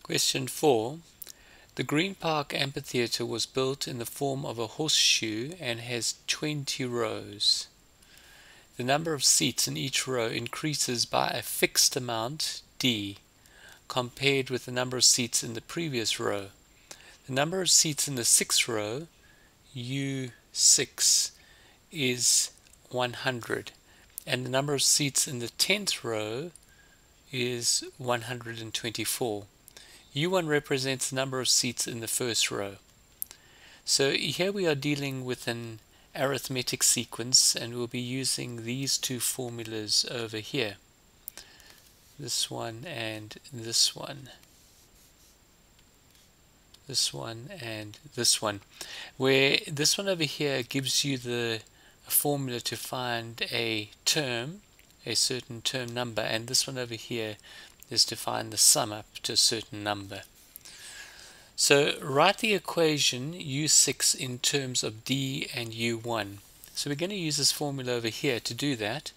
Question 4. The Green Park Amphitheatre was built in the form of a horseshoe and has 20 rows. The number of seats in each row increases by a fixed amount, D, compared with the number of seats in the previous row. The number of seats in the sixth row, U6, is 100, and the number of seats in the 10th row is 124. U1 represents the number of seats in the first row. So here we are dealing with an arithmetic sequence, and we'll be using these two formulas over here. This one and this one. This one and this one. Where this one over here gives you the formula to find a term, a certain term number, and this one over here is to find the sum up to a certain number. So write the equation U6 in terms of D and U1. So we're going to use this formula over here to do that,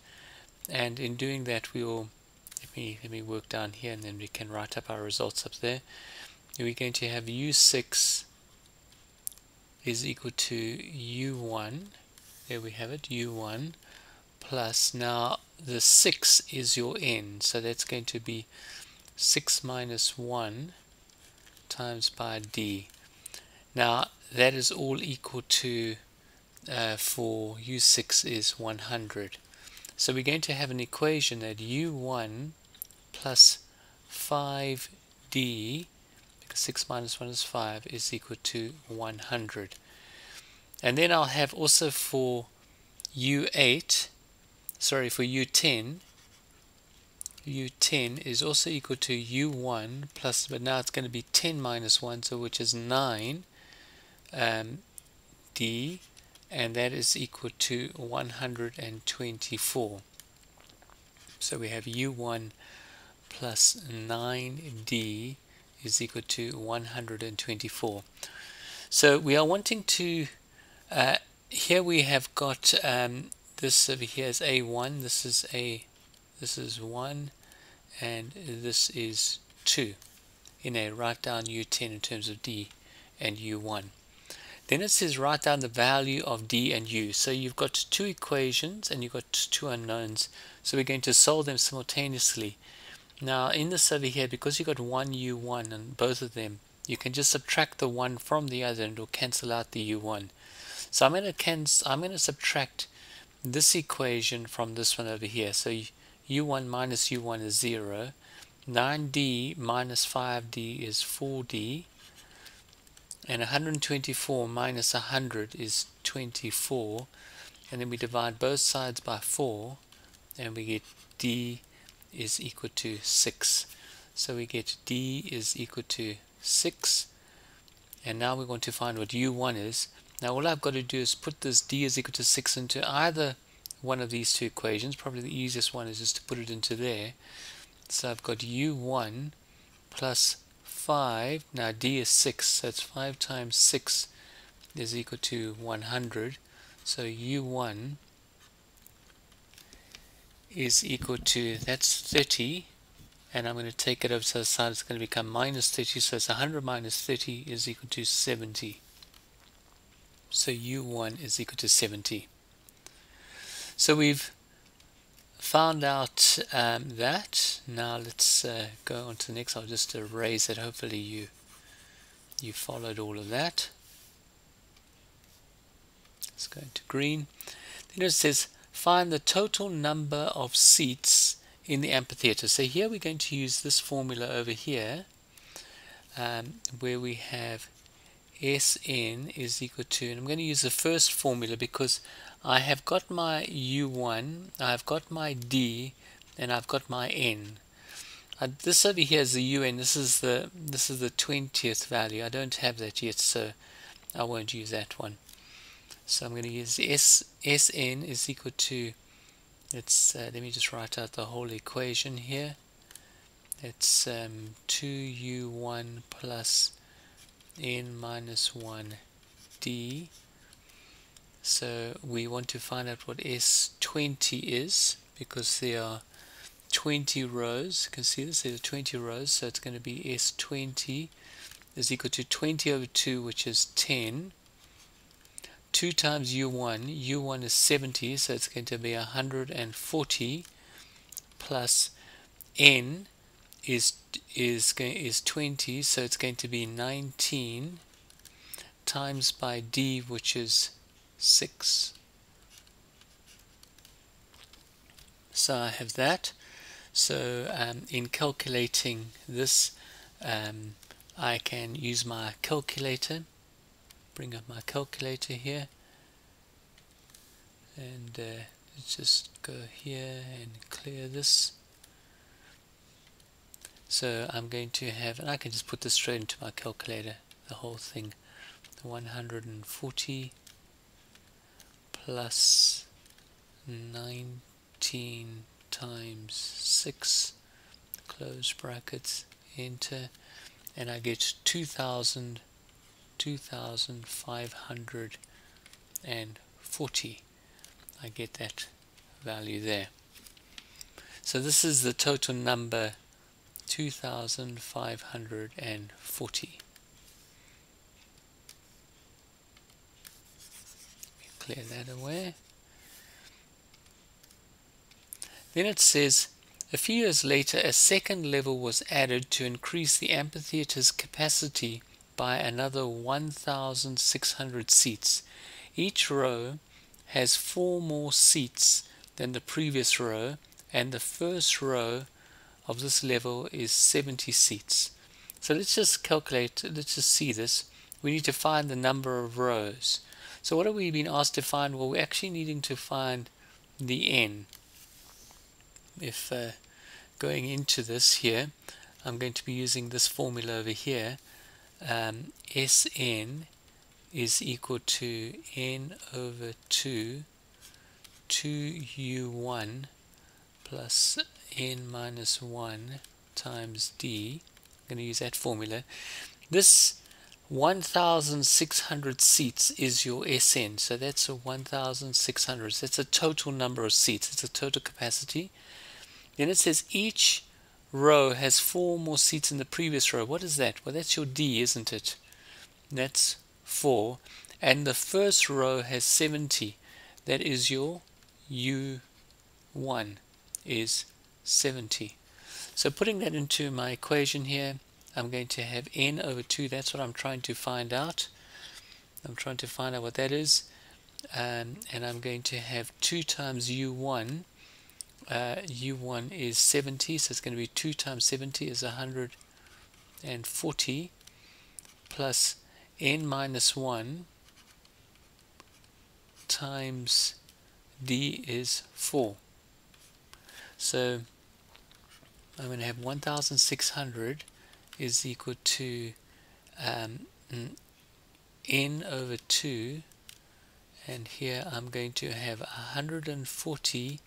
and in doing that we will, let me work down here and then we can write up our results up there. We're going to have U6 is equal to U1, there we have it, U1 plus, now the 6 is your n, so that's going to be 6 minus 1 times by D. Now that is all equal to, for U6 is 100. So we're going to have an equation that U1 plus 5D, because 6 minus 1 is 5, is equal to 100. And then I'll have also for U8, sorry, for U10, U10 is also equal to U1 plus, but now it's going to be 10 minus 1, so which is 9 D, and that is equal to 124. So we have U1 plus 9D is equal to 124. So we are wanting to, here we have got this over here is A1, this is 1, and this is 2. Write down U10 in terms of D and U1. Then it says write down the value of D and U. So you've got two equations and you've got two unknowns. So we're going to solve them simultaneously. Now in this over here, because you've got one U1 and both of them, you can just subtract the one from the other and it'll cancel out the U1. So I'm going to subtract this equation from this one over here. So U1 minus U1 is 0. 9D minus 5D is 4D. And 124 minus 100 is 24. And then we divide both sides by 4. And we get D is equal to 6. So we get D is equal to 6. And now we want to find what U1 is. Now all I've got to do is put this D is equal to 6 into either one of these two equations. Probably the easiest one is just to put it into there. So I've got U1 plus 5. Now D is 6, so it's 5 times 6 is equal to 100. So U1 is equal to, that's 30. And I'm going to take it over to the side. It's going to become minus 30. So it's 100 minus 30 is equal to 70. So U1 is equal to 70. So we've found out that. Now let's go on to the next. I'll just erase it. Hopefully you followed all of that. Let's go into green. Then it says find the total number of seats in the amphitheater. So here we're going to use this formula over here, where we have Sn is equal to, and I'm going to use the first formula because I have got my U1, I've got my D, and I've got my N. This over here is the UN. This is the 20th value. I don't have that yet, so I won't use that one. So I'm going to use Sn is equal to, let me just write out the whole equation here. It's 2U1 plus N minus 1 D. So we want to find out what S20 is, because there are 20 rows. You can see this, there's 20 rows, so it's going to be S20 is equal to 20 over 2, which is 10. 2 times U1 is 70, so it's going to be 140, plus N is 20, so it's going to be 19, times by D, which is 6. So I have that. So in calculating this, I can use my calculator. Bring up my calculator here, and let's just go here and clear this. So I'm going to have, and I can just put this straight into my calculator, the whole thing. 140 plus 19 times 6, close brackets, enter, and I get 2,540. I get that value there. So this is the total number, 2,540. Clear that away. Then it says, a few years later, a second level was added to increase the amphitheater's capacity by another 1,600 seats. Each row has 4 more seats than the previous row, and the first row of this level is 70 seats. So let's just calculate, let's just see this. We need to find the number of rows. So what have we been asked to find? Well, we're actually needing to find the n. If going into this here, I'm going to be using this formula over here. Sn is equal to n over 2 2u1 plus n minus 1 times d. I'm going to use that formula. This 1,600 seats is your Sn, so that's a 1,600. That's a total number of seats. It's a total capacity. Then it says each row has 4 more seats than the previous row. What is that? Well, that's your D, isn't it? That's 4. And the first row has 70. That is your U1 is 70. So putting that into my equation here, I'm going to have n over 2. That's what I'm trying to find out. I'm trying to find out what that is. And I'm going to have 2 times U1. U1 is 70, so it's going to be 2 times 70 is 140, plus n minus 1 times d is 4. So I'm going to have 1,600 is equal to n over 2, and here I'm going to have 140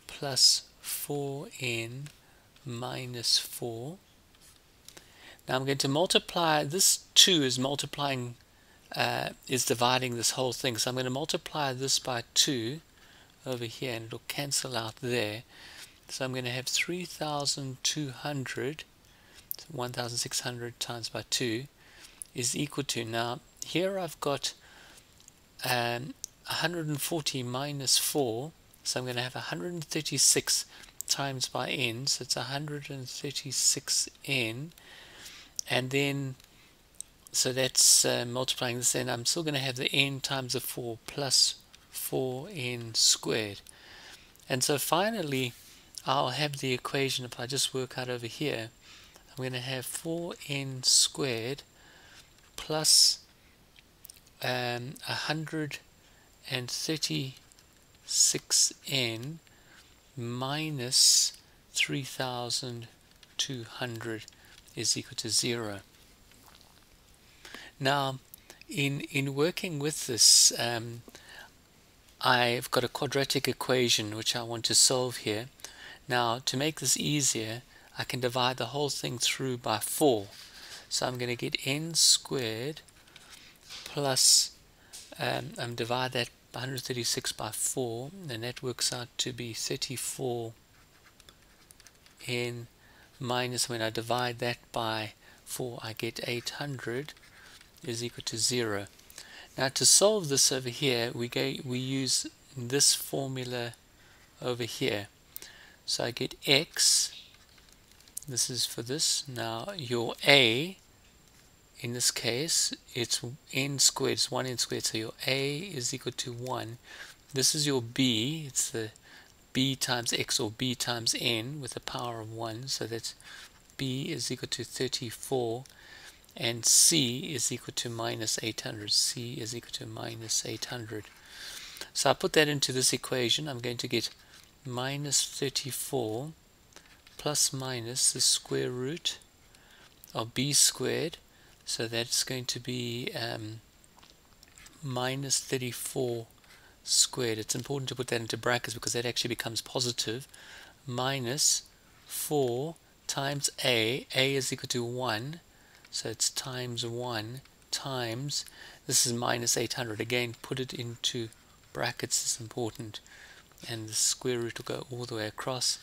plus 4n minus 4. Now I'm going to multiply, this 2 is multiplying, is dividing this whole thing, so I'm going to multiply this by 2 over here, and it'll cancel out there. So I'm going to have 3,200, 1,600 times by 2 is equal to, now here I've got 140 minus 4, so I'm going to have 136 times by n, so it's 136n, and then, so that's multiplying this, and I'm still going to have the n times the 4 plus 4n squared. And so finally, I'll have the equation, if I just work out over here, I'm going to have 4n squared plus 136n minus 3,200 is equal to 0. Now, in working with this, I've got a quadratic equation which I want to solve here. Now, to make this easier, I can divide the whole thing through by 4. So I'm going to get n squared plus, divide that 136 by 4, and that works out to be 34 n minus, when I divide that by 4, I get 800 is equal to 0. Now to solve this over here, we use this formula over here. So I get x, this is for this. Now your a, in this case, it's n squared, it's 1 n squared, so your a is equal to 1. This is your b, it's the b times x, or b times n with the power of 1, so that's b is equal to 34, and c is equal to minus 800. C is equal to minus 800. So I put that into this equation. I'm going to get minus 34 plus minus the square root of b squared, so that's going to be minus 34 squared. It's important to put that into brackets because that actually becomes positive, minus 4 times a is equal to 1, so it's times 1 times, this is minus 800, again put it into brackets, it's important, and the square root will go all the way across,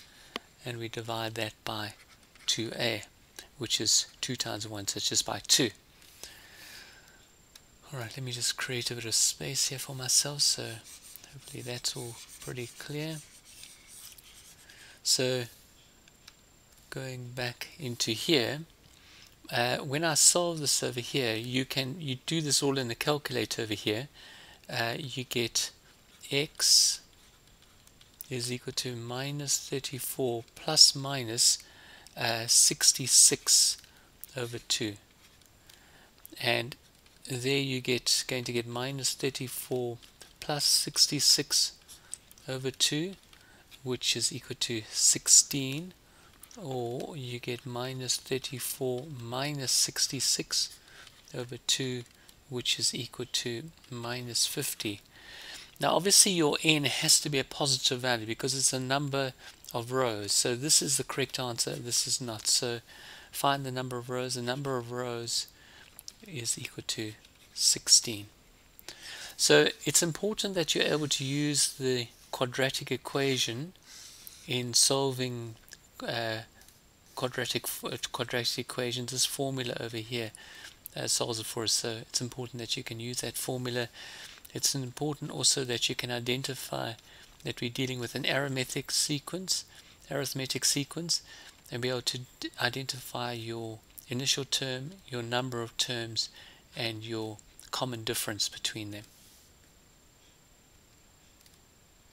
and we divide that by 2a, which is 2 times 1, so it's just by 2. Alright, let me just create a bit of space here for myself, so hopefully that's all pretty clear. So going back into here, when I solve this over here, you do this all in the calculator over here. You get x is equal to minus 34 plus minus 66 over 2, and there you going to get minus 34 plus 66 over 2, which is equal to 16, or you get minus 34 minus 66 over 2, which is equal to minus 50. Now obviously your n has to be a positive value because it's a number of rows, so this is the correct answer, this is not. So find the number of rows. The number of rows is equal to 16. So it's important that you're able to use the quadratic equation in solving quadratic equations. This formula over here solves it for us, so it's important that you can use that formula. It's important also that you can identify that we're dealing with an arithmetic sequence, and be able to identify your initial term, your number of terms, and your common difference between them.